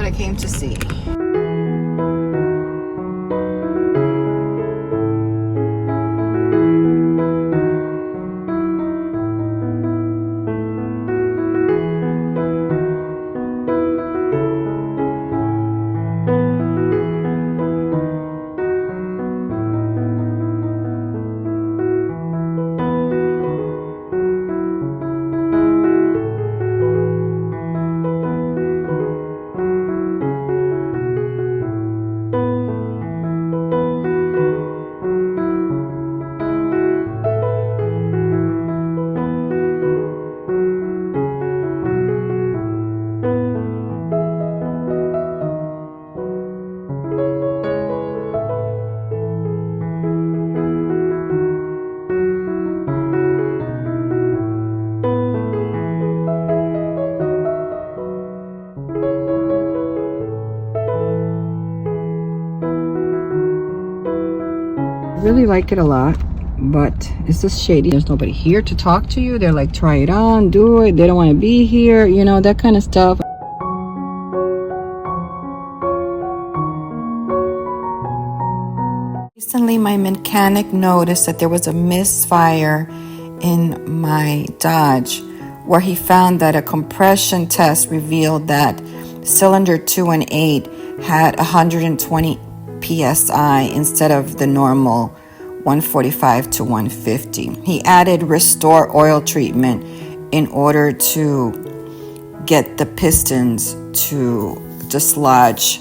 I came to see. Really like it a lot, but it's just shady. There's nobody here to talk to you. They're like, try it on, do it. They don't want to be here, you know, that kind of stuff. Recently, my mechanic noticed that there was a misfire in my Dodge, where he found that a compression test revealed that cylinder 2 and 8 had 120 psi instead of the normal 145 to 150. He added restore oil treatment in order to get the pistons to dislodge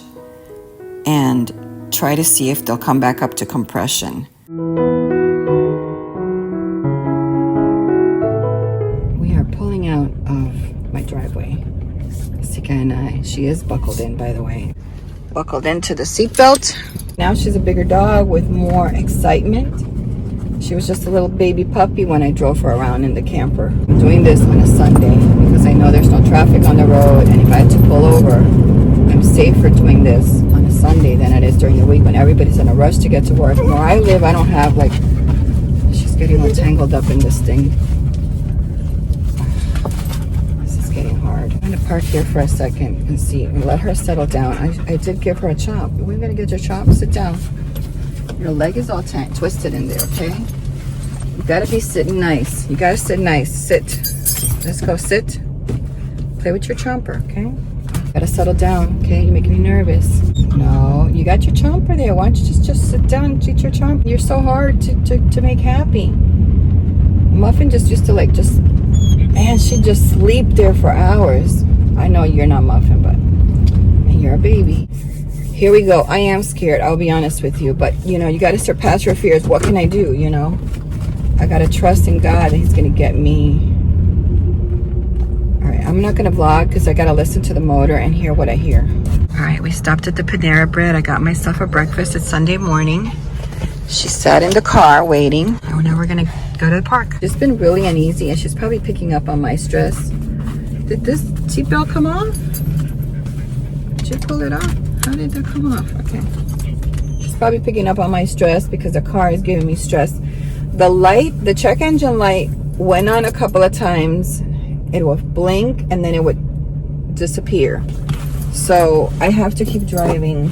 and try to see if they'll come back up to compression. We are pulling out of my driveway. Sika and I, she is buckled in, by the way. Buckled into the seatbelt. Now she's a bigger dog with more excitement. She was just a little baby puppy when I drove her around in the camper. I'm doing this on a Sunday because I know there's no traffic on the road, and if I had to pull over, I'm safer doing this on a Sunday than it is during the week when everybody's in a rush to get to work. Where I live, I don't have like, she's getting all tangled up in this thing. I'm going to park here for a second and see and let her settle down. I did give her a chop. We're going to get your chop. Sit down. Your leg is all twisted in there, okay? You got to be sitting nice. You got to sit nice. Sit. Let's go sit. Play with your chomper, okay? Got to settle down, okay? You're making me nervous. No, you got your chomper there. Why don't you just sit down and eat your chomper? You're so hard to make happy. Muffin just used to like just... And she'd just sleep there for hours. I know you're not Muffin, but and you're a baby. Here we go. I am scared, I'll be honest with you. But, you know, you got to surpass your fears. What can I do, you know? I got to trust in God that he's going to get me. All right, I'm not going to vlog because I got to listen to the motor and hear what I hear. All right, we stopped at the Panera Bread. I got myself a breakfast. It's Sunday morning. She sat in the car waiting. Oh, now we're going to go to the park. It's been really uneasy, and she's probably picking up on my stress. Did this seatbelt come off? Did you pull it off? How did that come off? Okay. She's probably picking up on my stress because the car is giving me stress. The light, the check engine light went on a couple of times. It would blink, and then it would disappear. So I have to keep driving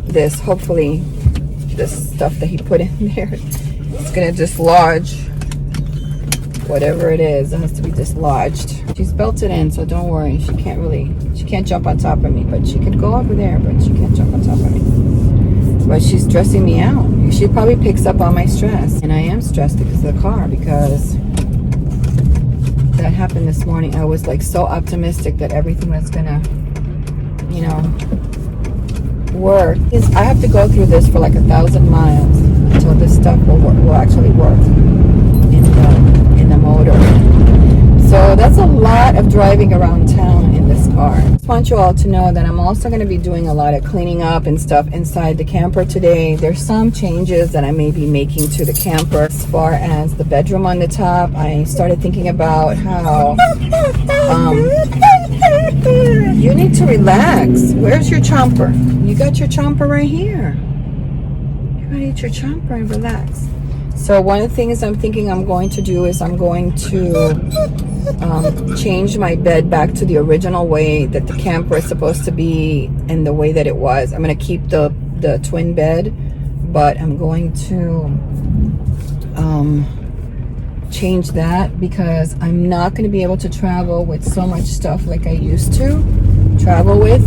this. Hopefully this stuff that he put in there, it's gonna dislodge whatever it is. It has to be dislodged. She's belted in, so don't worry. She can't jump on top of me, but she could go over there, but she can't jump on top of me. But she's stressing me out. She probably picks up on my stress, and I am stressed because of the car, because that happened this morning. I was like so optimistic that everything was gonna, you know, work. I have to go through this for like 1,000 miles until this stuff will actually work in the motor. So that's a lot of driving around town in this car. I just want you all to know that I'm also going to be doing a lot of cleaning up and stuff inside the camper today. There's some changes that I may be making to the camper. As far as the bedroom on the top, I started thinking about how you need to relax. Where's your chomper? You got your chomper right here. You gotta eat your chomper and relax. So one of the things I'm thinking I'm going to do is I'm going to change my bed back to the original way that the camper is supposed to be and the way that it was. I'm going to keep the twin bed, but I'm going to change that because I'm not going to be able to travel with so much stuff like I used to travel with.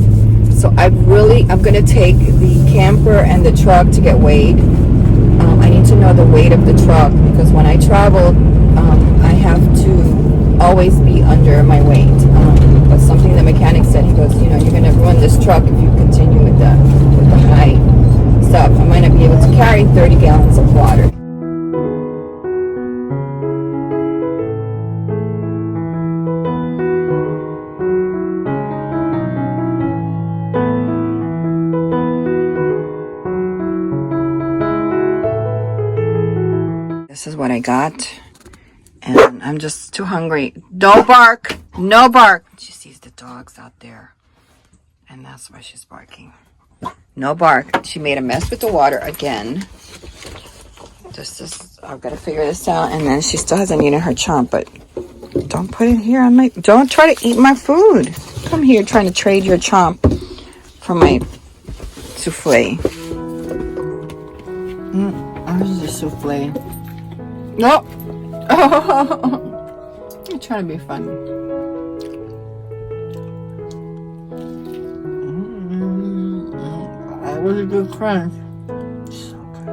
So I'm going to take the camper and the truck to get weighed. I need to know the weight of the truck because when I travel, I have to always be under my weight. But something the mechanic said, he goes, you know, you're going to ruin this truck if you continue with the high stuff. I might not be able to carry 30 gallons of water. This is what I got, and I'm just too hungry. Don't bark, no bark. She sees the dogs out there, and that's why she's barking. No bark. She made a mess with the water again. I've got to figure this out, and then she still hasn't eaten her chomp, but don't put it here on my, don't try to eat my food. Come here trying to trade your chomp for my souffle. This is a souffle. No. I'm trying to be funny. That was a good crunch. So good.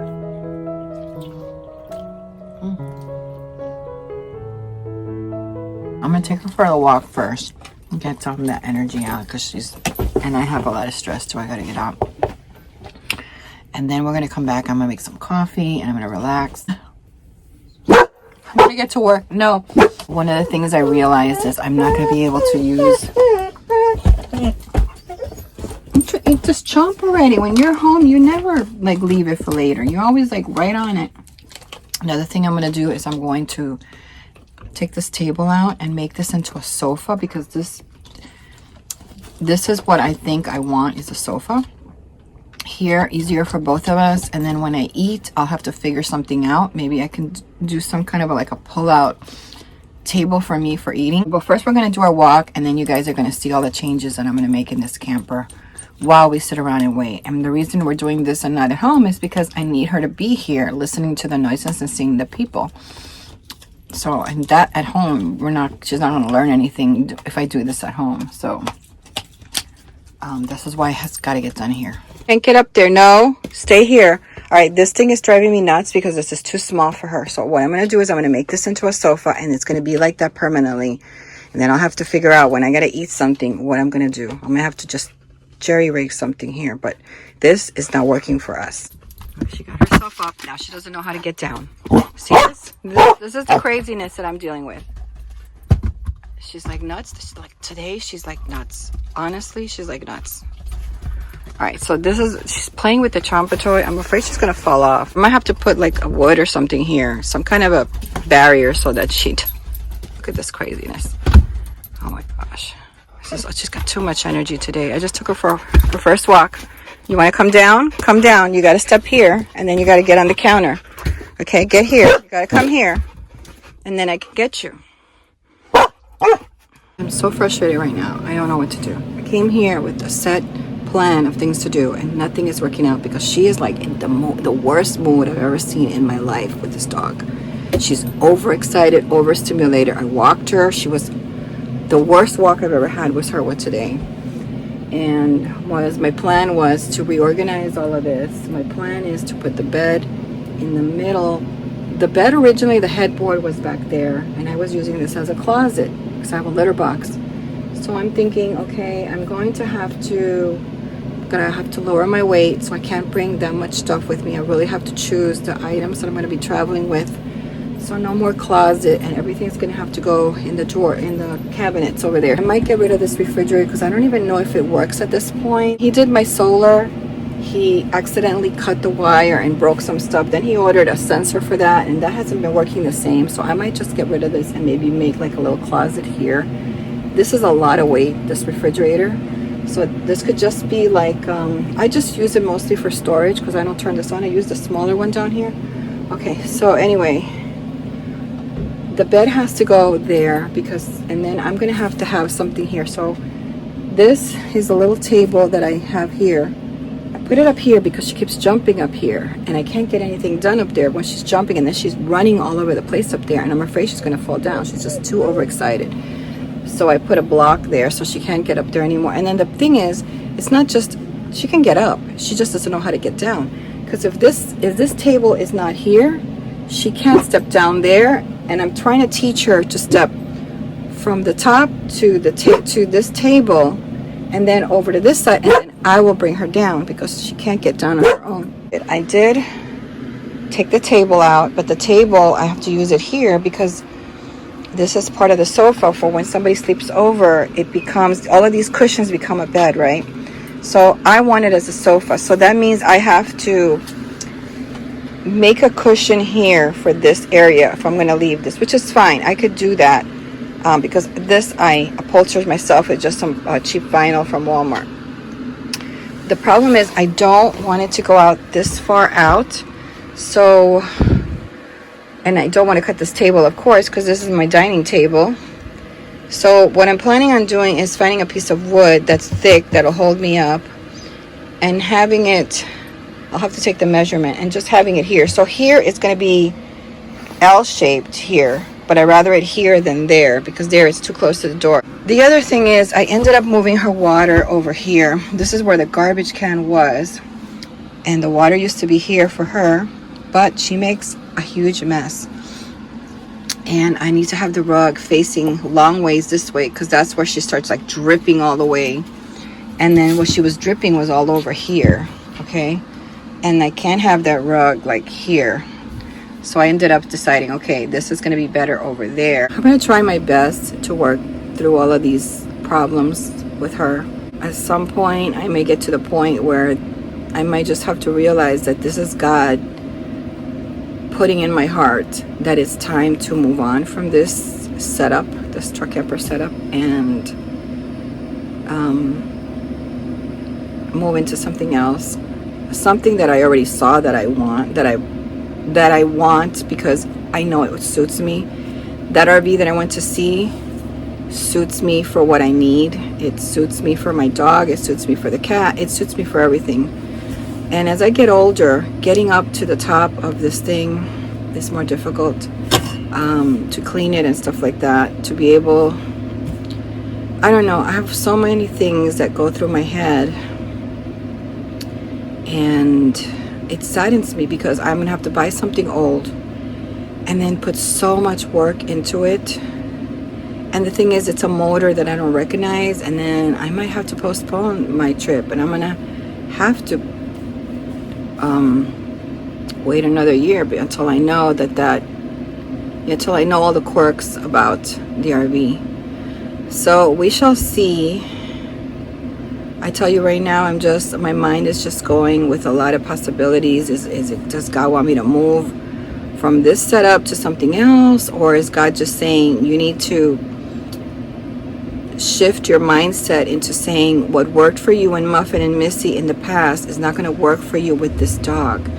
I'm gonna take her for a walk first and get some of that energy out because and I have a lot of stress too. I gotta get out. And then we're gonna come back. I'm gonna make some coffee and I'm gonna relax. I'm gonna get to work. No. One of the things I realized is I'm not gonna be able to use. Eat this chomp already. When you're home, you never like leave it for later. You're always like right on it. Another thing I'm gonna do is I'm going to take this table out and make this into a sofa because this is what I think I want is a sofa. Here, easier for both of us, and then when I eat I'll have to figure something out. Maybe I can do some kind of like a pull-out table for me for eating. But first we're going to do our walk, and then you guys are going to see all the changes that I'm going to make in this camper while we sit around and wait. And the reason we're doing this and not at home is because I need her to be here listening to the noises and seeing the people. So, and that at home, she's not going to learn anything if I do this at home. So this is why it's got to get done here. Can't get up there. No, stay here. All right, this thing is driving me nuts because this is too small for her. So what I'm going to do is I'm going to make this into a sofa, and it's going to be like that permanently. And then I'll have to figure out when I got to eat something, what I'm going to do. I'm going to have to just jerry-rig something here, but this is not working for us. She got herself up. Now she doesn't know how to get down. See this? This is the craziness that I'm dealing with. She's like nuts. Today she's like nuts. Honestly, she's like nuts. All right, so she's playing with the chompa toy. I'm afraid she's gonna fall off. I might have to put like a wood or something here, some kind of a barrier so that look at this craziness. Oh my gosh, she's got too much energy today. I just took her for her first walk. You want to come down? Come down. You got to step here, and then you got to get on the counter. Okay, get here. You got to come here, and then I can get you. I'm so frustrated right now. I don't know what to do. I came here with a set plan of things to do, and nothing is working out because she is like in the worst mood I've ever seen in my life with this dog. She's overexcited, overstimulated. I walked her. The worst walk I've ever had was her today. And my plan was to reorganize all of this. My plan is to put the bed in the middle. The bed originally, the headboard was back there, and I was using this as a closet because I have a litter box. So I'm thinking, okay, I'm gonna have to lower my weight, so I can't bring that much stuff with me. I really have to choose the items that I'm gonna be traveling with. So no more closet, and everything's gonna have to go in the drawer, in the cabinets over there. I might get rid of this refrigerator because I don't even know if it works at this point. He did my solar. He accidentally cut the wire and broke some stuff. Then he ordered a sensor for that, and that hasn't been working the same. So I might just get rid of this and maybe make like a little closet here. This is a lot of weight, this refrigerator. So this could just be like, I just use it mostly for storage because I don't turn this on. I use the smaller one down here. Okay, so anyway, the bed has to go there because, and then I'm gonna have to have something here. So this is a little table that I have here. I put it up here because she keeps jumping up here and I can't get anything done up there when she's jumping, and then she's running all over the place up there and I'm afraid she's gonna fall down. She's just too overexcited. So I put a block there so she can't get up there anymore. And then the thing is, it's not just, she can get up, she just doesn't know how to get down. Because if this table is not here, she can't step down there, and I'm trying to teach her to step from the top to this table and then over to this side, and then I will bring her down because she can't get down on her own. I did take the table out, but the table, I have to use it here because this is part of the sofa for when somebody sleeps over. It becomes, all of these cushions become a bed, right? So I want it as a sofa. So that means I have to make a cushion here for this area if I'm going to leave this, which is fine. I could do that because this I upholstered myself with just some cheap vinyl from Walmart. The problem is I don't want it to go out this far out. So, and I don't want to cut this table, of course, because this is my dining table. So what I'm planning on doing is finding a piece of wood that's thick that'll hold me up and having it, I'll have to take the measurement and just having it here. So here it's going to be L-shaped here, but I'd rather it here than there because there it's too close to the door. The other thing is I ended up moving her water over here. This is where the garbage can was, and the water used to be here for her, but she makes a huge mess. And I need to have the rug facing long ways this way because that's where she starts like dripping all the way. And then what she was dripping was all over here, okay? And I can't have that rug like here. So I ended up deciding, okay, this is going to be better over there. I'm going to try my best to work through all of these problems with her. At some point, I may get to the point where I might just have to realize that this is God putting in my heart that it's time to move on from this setup, this truck camper setup, and move into something else, something that I already saw that I want, that I want because I know it suits me. That RV that I went to see suits me for what I need. It suits me for my dog. It suits me for the cat. It suits me for everything. And as I get older, getting up to the top of this thing is more difficult, to clean it and stuff like that, to be able, I don't know, I have so many things that go through my head, and it saddens me because I'm gonna have to buy something old and then put so much work into it. And the thing is, it's a motor that I don't recognize, and then I might have to postpone my trip, and I'm gonna have to wait another year until I know until I know all the quirks about the RV. So we shall see. I tell you right now, my mind is just going with a lot of possibilities. Does God want me to move from this setup to something else, or is God just saying you need to shift your mindset into saying what worked for you and Muffin and Missy in the past is not going to work for you with this dog,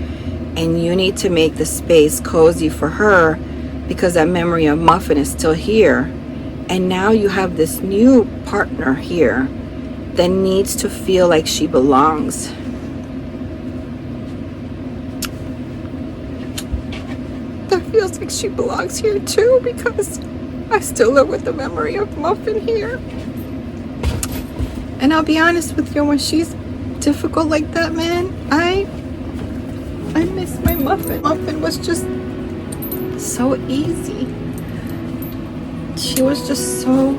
and you need to make the space cozy for her because that memory of Muffin is still here, and now you have this new partner here that needs to feel like she belongs. That feels like she belongs here too because I still live with the memory of Muffin here. And I'll be honest with you, when she's difficult like that, man, I miss my Muffin. Muffin was just so easy. She was just so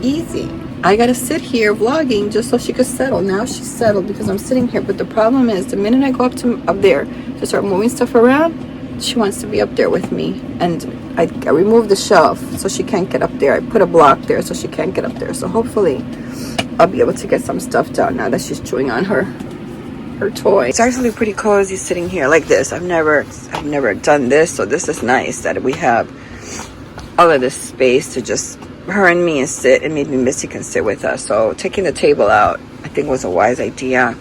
easy. I gotta sit here vlogging just so she could settle. Now she's settled because I'm sitting here. But the problem is, the minute I go up there to start moving stuff around, she wants to be up there with me. And I removed the shelf so she can't get up there. I put a block there so she can't get up there. So hopefully I'll be able to get some stuff down now that she's chewing on her toy. It's actually pretty cozy sitting here like this. I've never done this, so this is nice that we have all of this space to just her and me and sit, and maybe Missy can sit with us. So taking the table out, I think, was a wise idea.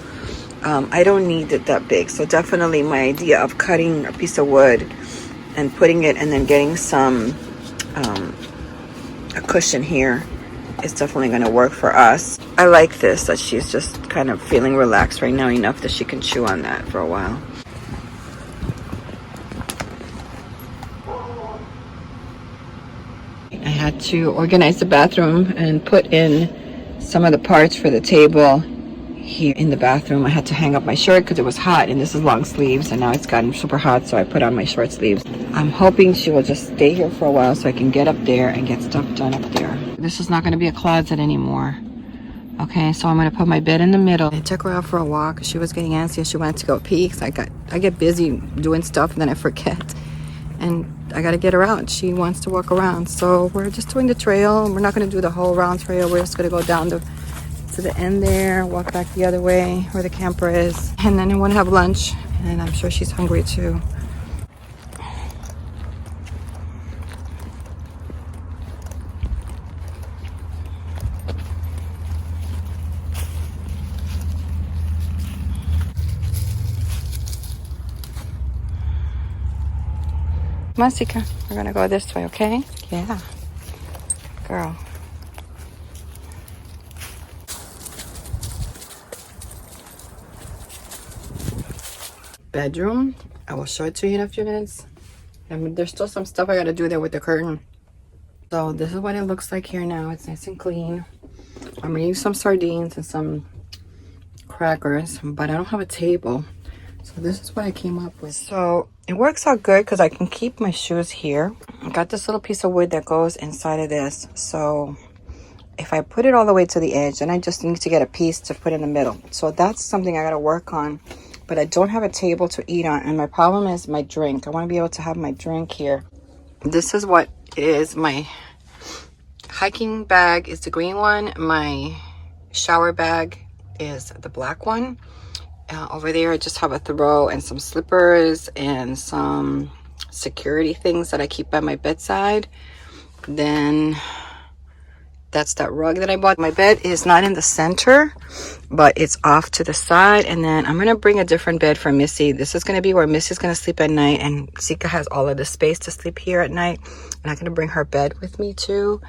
I don't need it that big, so definitely my idea of cutting a piece of wood and putting it and then getting some a cushion here is definitely going to work for us. I like this, that she's just kind of feeling relaxed right now enough that she can chew on that for a while. I had to organize the bathroom and put in some of the parts for the table here in the bathroom. I had to hang up my shirt because it was hot, and this is long sleeves, and now it's gotten super hot, so I put on my short sleeves. I'm hoping she will just stay here for a while so I can get up there and get stuff done up there. This is not going to be a closet anymore. Okay, so I'm going to put my bed in the middle. I took her out for a walk. She was getting antsy. She wanted to go pee because I get busy doing stuff and then I forget. And I got to get her out. She wants to walk around. So we're just doing the trail. We're not going to do the whole round trail. We're just going to go down to the end there, walk back the other way where the camper is. And then I want to have lunch. And I'm sure she's hungry too. Come on, Sika. We're gonna go this way, okay? Yeah. Girl. Bedroom. I will show it to you in a few minutes. And there's still some stuff I gotta do there with the curtain. So this is what it looks like here now. It's nice and clean. I'm gonna use some sardines and some crackers, but I don't have a table. So this is what I came up with. So it works out good because I can keep my shoes here. I got this little piece of wood that goes inside of this. So if I put it all the way to the edge, then I just need to get a piece to put in the middle. So that's something I got to work on. But I don't have a table to eat on. And my problem is my drink. I want to be able to have my drink here. This is what it is. My hiking bag is the green one. My shower bag is the black one. Over there, I just have a throw and some slippers and some security things that I keep by my bedside. Then that's that rug that I bought. My bed is not in the center, but it's off to the side. And then I'm going to bring a different bed for Missy. This is going to be where Missy's going to sleep at night. And Sika has all of the space to sleep here at night. And I'm going to bring her bed with me too.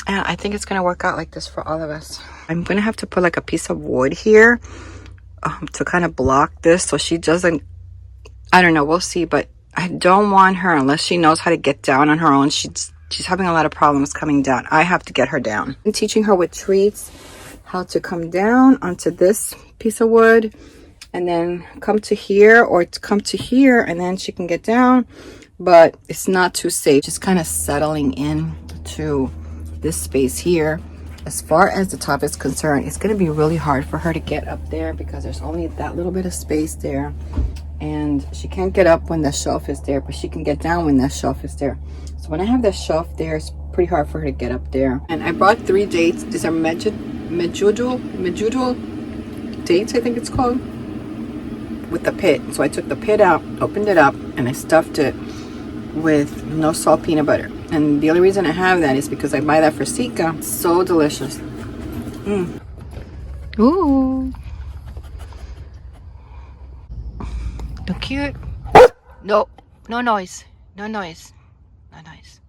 And I think it's going to work out like this for all of us. I'm going to have to put like a piece of wood here. To kind of block this so she doesn't, I don't know, we'll see, but I don't want her, unless she knows how to get down on her own. She's having a lot of problems coming down. I have to get her down. I'm teaching her with treats how to come down onto this piece of wood and then come to here, or to come to here, and then she can get down, but it's not too safe. Just kind of settling in to this space here. As far as the top is concerned, it's going to be really hard for her to get up there because there's only that little bit of space there. And she can't get up when the shelf is there, but she can get down when that shelf is there. So when I have that shelf there, it's pretty hard for her to get up there. And I brought 3 dates. These are Medjool dates, I think it's called, with the pit. So I took the pit out, opened it up, and I stuffed it with no salt peanut butter. And the only reason I have that is because I buy that for Sika. So delicious. Ooh. Look cute. No, no noise. No noise. No noise.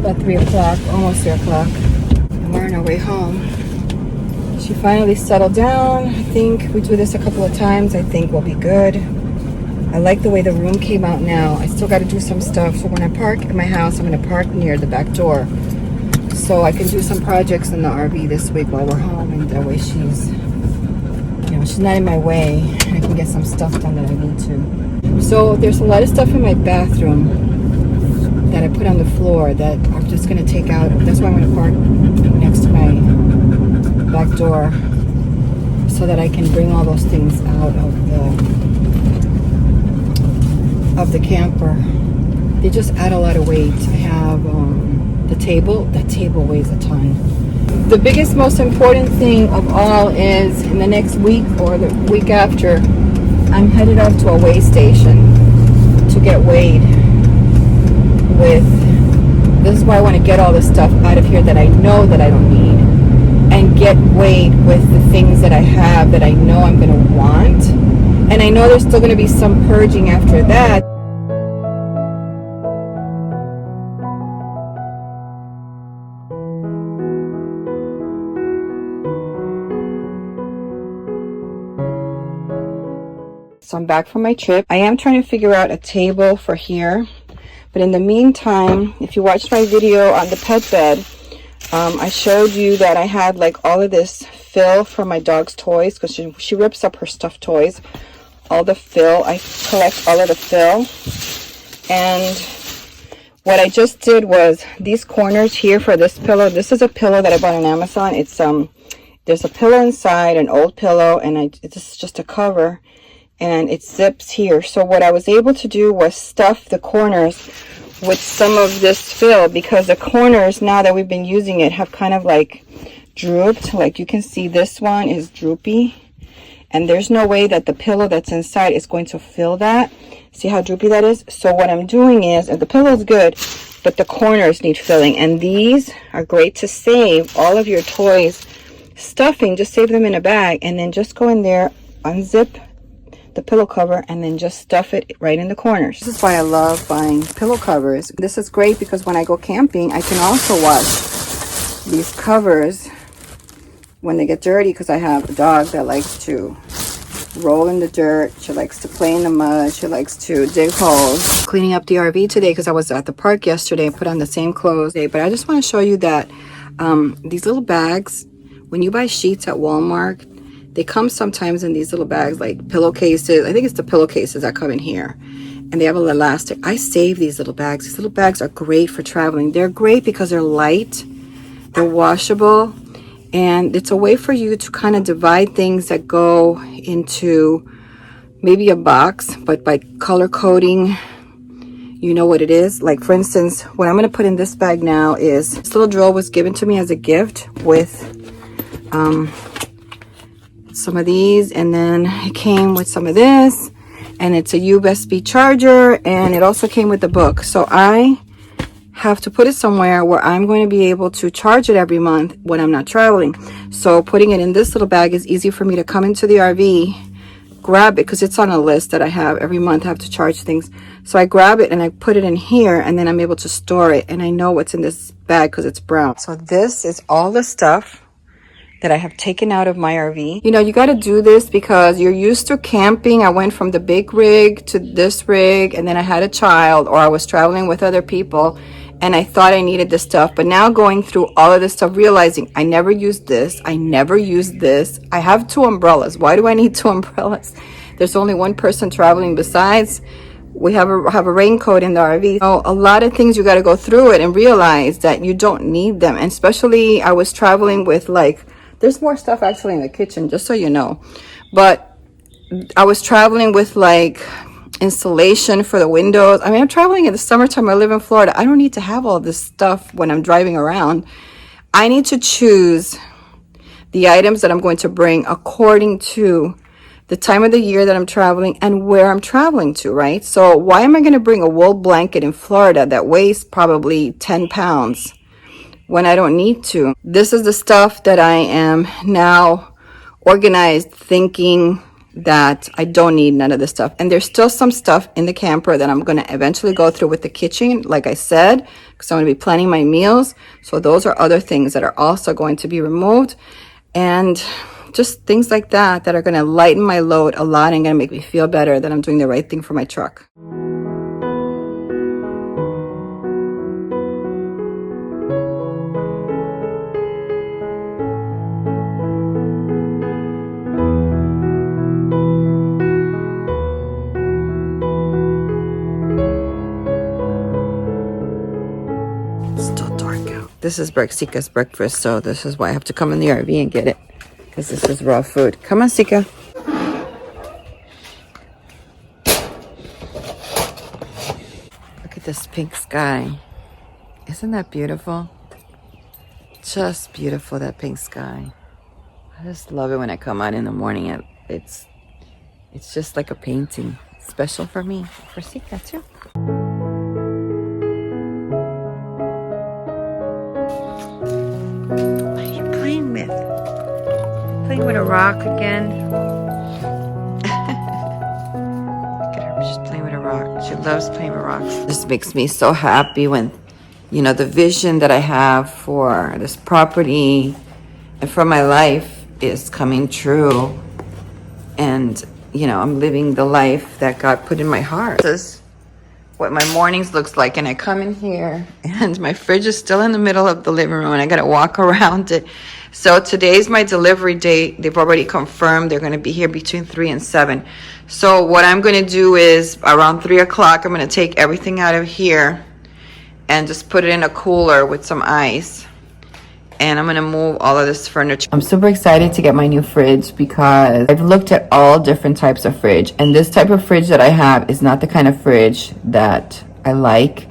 About 3 o'clock, almost 3 o'clock, and we're on our way home. She finally settled down. I think we do this a couple of times. I think we'll be good. I like the way the room came out now. I still got to do some stuff. So when I park at my house, I'm going to park near the back door so I can do some projects in the RV this week while we're home, and that way she's, you know, she's not in my way. I can get some stuff done that I need to. So there's a lot of stuff in my bathroom that I put on the floor that I'm just going to take out. That's why I'm going to park next to my back door so that I can bring all those things out of the camper. They just add a lot of weight. I have the table. That table weighs a ton. The biggest, most important thing of all is in the next week or the week after, I'm headed off to a weigh station to get weighed with. This is why I want to get all this stuff out of here that I know that I don't need, and get weighed with the things that I have that I know I'm going to want. And I know there's still going to be some purging after that. So I'm back from my trip. I am trying to figure out a table for here. But in the meantime, if you watched my video on the pet bed, I showed you that I had like all of this fill for my dog's toys, because she rips up her stuffed toys. All the fill, I collect all of the fill. And what I just did was these corners here for this pillow. This is a pillow that I bought on Amazon. It's there's a pillow inside, an old pillow, and this is just a cover. And it zips here. So what I was able to do was stuff the corners with some of this fill, because the corners, now that we've been using it, have kind of like drooped. Like you can see, this one is droopy, and there's no way that the pillow that's inside is going to fill that. See how droopy that is? So what I'm doing is, and the pillow is good, but the corners need filling, and these are great to save all of your toys stuffing. Just save them in a bag, and then just go in there, unzip the pillow cover, and then just stuff it right in the corners. This is why I love buying pillow covers. This is great because when I go camping, I can also wash these covers when they get dirty, because I have a dog that likes to roll in the dirt. She likes to play in the mud. She likes to dig holes. Cleaning up the RV today because I was at the park yesterday and put on the same clothes. But I just want to show you that these little bags, when you buy sheets at Walmart, they come sometimes in these little bags, like pillowcases. I think it's the pillowcases that come in here. And they have a little elastic. I save these little bags. These little bags are great for traveling. They're great because they're light. They're washable. And it's a way for you to kind of divide things that go into maybe a box, but by color coding, you know what it is. Like for instance, what I'm going to put in this bag now is, this little drill was given to me as a gift with some of these, and then it came with some of this, and it's a USB charger, and it also came with the book. So I have to put it somewhere where I'm going to be able to charge it every month when I'm not traveling. So putting it in this little bag is easy for me to come into the RV, grab it, because it's on a list that I have every month. I have to charge things, so I grab it and I put it in here, and then I'm able to store it, and I know what's in this bag because it's brown. So this is all the stuff that I have taken out of my RV. You know, you got to do this because you're used to camping. I went from the big rig to this rig, and then I had a child, or I was traveling with other people, and I thought I needed this stuff. But now going through all of this stuff, realizing I never used this, I never used this. I have 2 umbrellas. Why do I need 2 umbrellas? There's only one person traveling. Besides, we have a raincoat in the RV. So a lot of things, you got to go through it and realize that you don't need them. And especially, I was traveling with like, there's more stuff actually in the kitchen, just so you know. But I was traveling with like insulation for the windows. I mean, I'm traveling in the summertime. I live in Florida. I don't need to have all this stuff when I'm driving around. I need to choose the items that I'm going to bring according to the time of the year that I'm traveling and where I'm traveling to, right? So why am I going to bring a wool blanket in Florida that weighs probably 10 pounds when I don't need to? This is the stuff that I am now organized, thinking that I don't need none of this stuff. And there's still some stuff in the camper that I'm going to eventually go through with the kitchen, like I said, because I'm going to be planning my meals. So those are other things that are also going to be removed. And just things like that that are going to lighten my load a lot and going to make me feel better that I'm doing the right thing for my truck. This is Sika's breakfast, so this is why I have to come in the RV and get it, because this is raw food. Come on, Sika. Look at this pink sky. Isn't that beautiful? Just beautiful, that pink sky. I just love it when I come out in the morning. It's just like a painting. Special for me. For Sika too. What are you playing with? Playing with a rock again? Look at her, she's playing with a rock. She loves playing with rocks. This makes me so happy when, you know, the vision that I have for this property and for my life is coming true. And, you know, I'm living the life that God put in my heart. This is what my mornings looks like. And I come in here and my fridge is still in the middle of the living room and I got to walk around it. So today's my delivery date. They've already confirmed they're going to be here between 3 and 7. So what I'm going to do is around 3 o'clock, I'm going to take everything out of here and just put it in a cooler with some ice. And I'm going to move all of this furniture. I'm super excited to get my new fridge because I've looked at all different types of fridge. And this type of fridge that I have is not the kind of fridge that I like,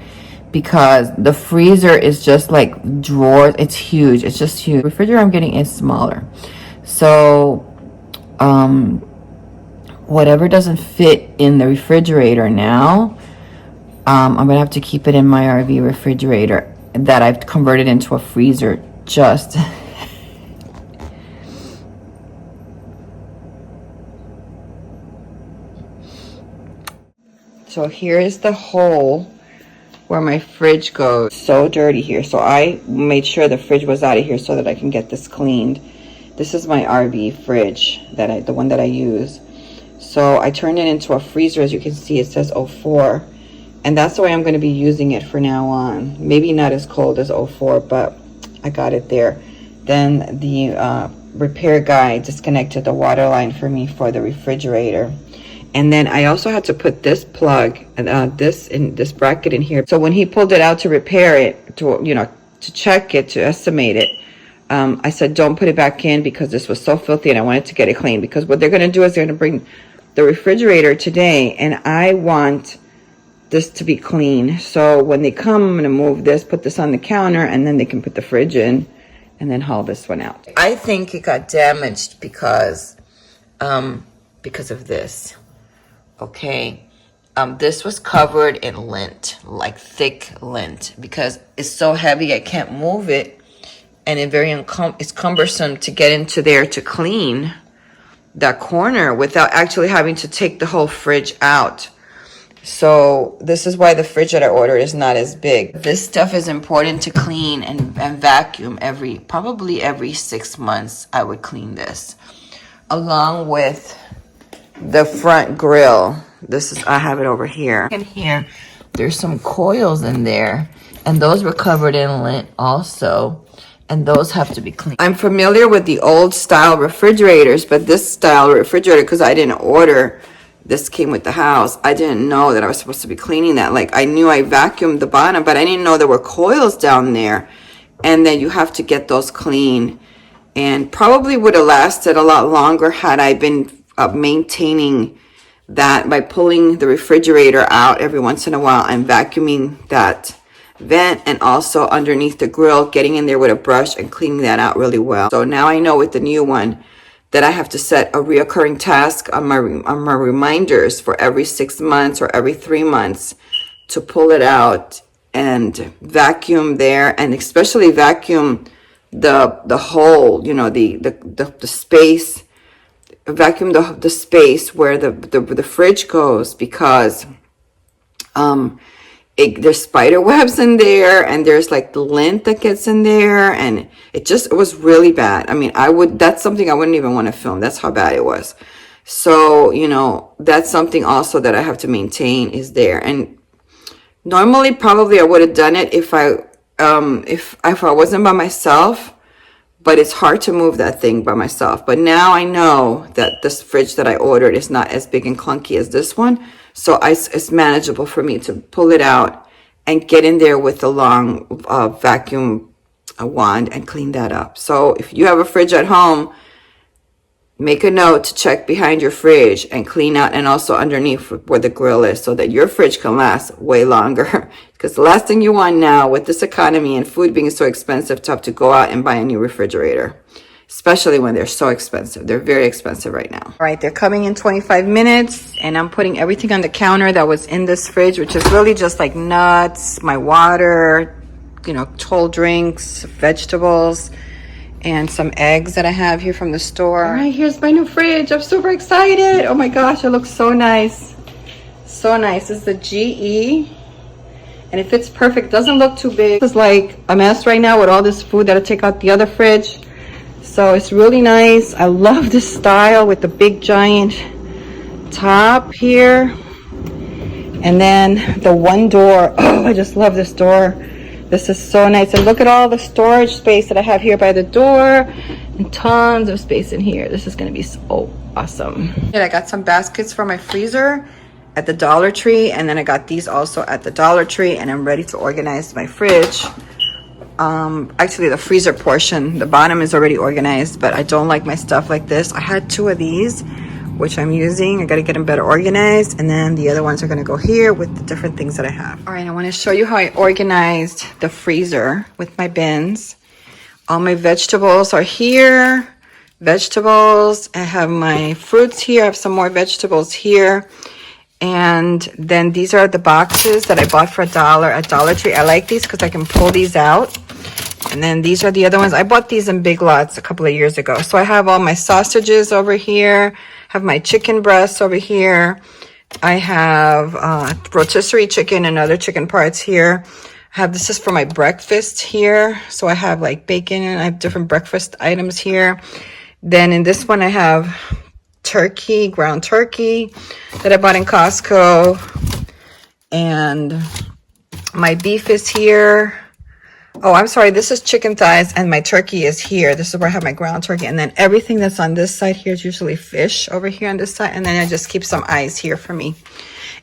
because the freezer is just like drawers. It's huge. It's just huge. The refrigerator I'm getting is smaller. So whatever doesn't fit in the refrigerator now, I'm going to have to keep it in my RV refrigerator that I've converted into a freezer. Just so here is the hole where my fridge goes. So dirty here, so I made sure the fridge was out of here so that I can get this cleaned. This is my RV fridge, the one that I use. So I turned it into a freezer. As you can see, it says 04, and that's the way I'm going to be using it for now on. Maybe not as cold as 04, but I got it there. Then the repair guy disconnected the water line for me for the refrigerator. And then I also had to put this plug and this bracket in here. So when he pulled it out to repair it, to check it, to estimate it, I said, don't put it back in because this was so filthy and I wanted to get it clean. Because what they're going to do is they're going to bring the refrigerator today, and I want this to be clean. So when they come, I'm going to move this, put this on the counter, and then they can put the fridge in and then haul this one out. I think it got damaged because of this. Okay. This was covered in lint, like thick lint, because it's so heavy I can't move it, and it's cumbersome to get into there to clean that corner without actually having to take the whole fridge out. So this is why the fridge that I ordered is not as big. This stuff is important to clean and vacuum probably every 6 months. I would clean this, along with the front grill. I have it over here. In here, there's some coils in there, and those were covered in lint also, and those have to be cleaned. I'm familiar with the old style refrigerators, but this style refrigerator, because I didn't order, this came with the house, I didn't know that I was supposed to be cleaning that. Like, I knew I vacuumed the bottom, but I didn't know there were coils down there, and then you have to get those clean. And probably would have lasted a lot longer had I been maintaining that by pulling the refrigerator out every once in a while and vacuuming that vent, and also underneath the grill, getting in there with a brush and cleaning that out really well. So now I know with the new one that I have to set a reoccurring task on my reminders for every 6 months or every 3 months to pull it out and vacuum there, and especially vacuum the hole, the space, vacuum the space where the fridge goes, because there's spider webs in there, and there's like the lint that gets in there, and it was really bad. I mean, that's something I wouldn't even want to film. That's how bad it was. So, that's something also that I have to maintain is there. And normally probably I would have done it if I wasn't by myself, but it's hard to move that thing by myself. But now I know that this fridge that I ordered is not as big and clunky as this one. So it's manageable for me to pull it out and get in there with the long vacuum wand and clean that up. So if you have a fridge at home, make a note to check behind your fridge and clean out, and also underneath where the grill is, so that your fridge can last way longer. Because the last thing you want now with this economy and food being so expensive to have to go out and buy a new refrigerator, especially when they're so expensive. They're very expensive right now. All right, they're coming in 25 minutes, and I'm putting everything on the counter that was in this fridge, which is really just like nuts, my water, you know, cold drinks, vegetables, and some eggs that I have here from the store. All right, here's my new fridge. I'm super excited. Oh my gosh, it looks so nice. So nice. This is the GE, and it fits perfect. Doesn't look too big. It's like a mess right now with all this food that I take out the other fridge. So it's really nice. I love this style with the big giant top here. And then the one door. Oh, I just love this door. This is so nice. And look at all the storage space that I have here by the door, and tons of space in here. This is going to be so awesome. And I got some baskets for my freezer at the Dollar Tree, and then I got these also at the Dollar Tree, and I'm ready to organize my fridge. Actually the freezer portion, the bottom is already organized, but I don't like my stuff like this. I had 2 of these, which I'm using. I got to get them better organized, and then the other ones are going to go here with the different things that I have. All right, I want to show you how I organized the freezer with my bins. All my vegetables are here. Vegetables. I have my fruits here. I have some more vegetables here. And then these are the boxes that I bought for $1 at Dollar Tree. I like these because I can pull these out. And then these are the other ones. I bought these in Big Lots a couple of years ago. So I have all my sausages over here. Have my chicken breasts over here. I have rotisserie chicken and other chicken parts here. I have, this is for my breakfast here. So I have like bacon, and I have different breakfast items here. Then in this one I have turkey, ground turkey that I bought in Costco. And my beef is here. Oh, I'm sorry. This is chicken thighs, and my turkey is here. This is where I have my ground turkey. And then everything that's on this side here is usually fish over here on this side. And then I just keep some eyes here for me.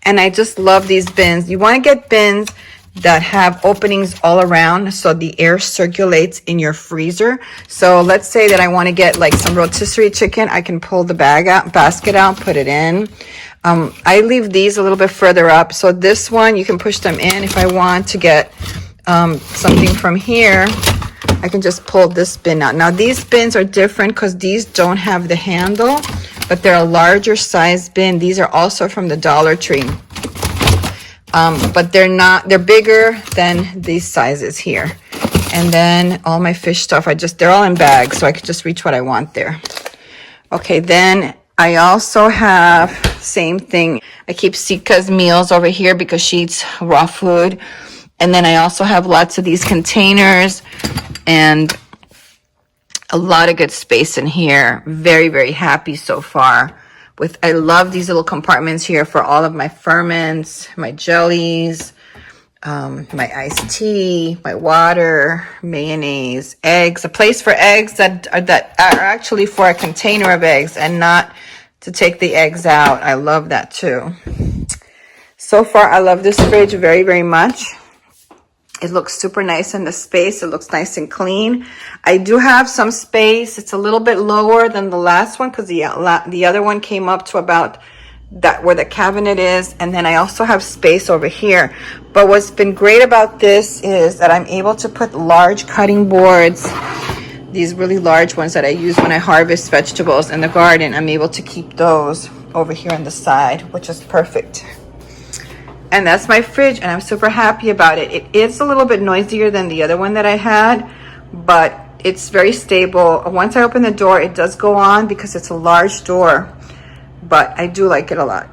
And I just love these bins. You want to get bins that have openings all around so the air circulates in your freezer. So let's say that I want to get like some rotisserie chicken. I can pull the basket out, put it in. I leave these a little bit further up. So this one, you can push them in. If I want to get something from here, I can just pull this bin out. Now these bins are different because these don't have the handle, but they're a larger size bin. These are also from the Dollar Tree. But they're bigger than these sizes here. And then all my fish stuff, they're all in bags, so I could just reach what I want there. Okay, then I also have, same thing. I keep Sika's meals over here because she eats raw food. And then I also have lots of these containers and a lot of good space in here. Very, very happy so far. I love these little compartments here for all of my ferments, my jellies, my iced tea, my water, mayonnaise, eggs. A place for eggs that are actually for a container of eggs and not to take the eggs out. I love that too. So far, I love this fridge very, very much. It looks super nice in the space. It looks nice and clean. I do have some space. It's a little bit lower than the last one because the other one came up to about that where the cabinet is. And then I also have space over here. But what's been great about this is that I'm able to put large cutting boards, these really large ones that I use when I harvest vegetables in the garden. I'm able to keep those over here on the side, which is perfect. And that's my fridge, and I'm super happy about it. It is a little bit noisier than the other one that I had, but it's very stable. Once I open the door, it does go on because it's a large door, but I do like it a lot.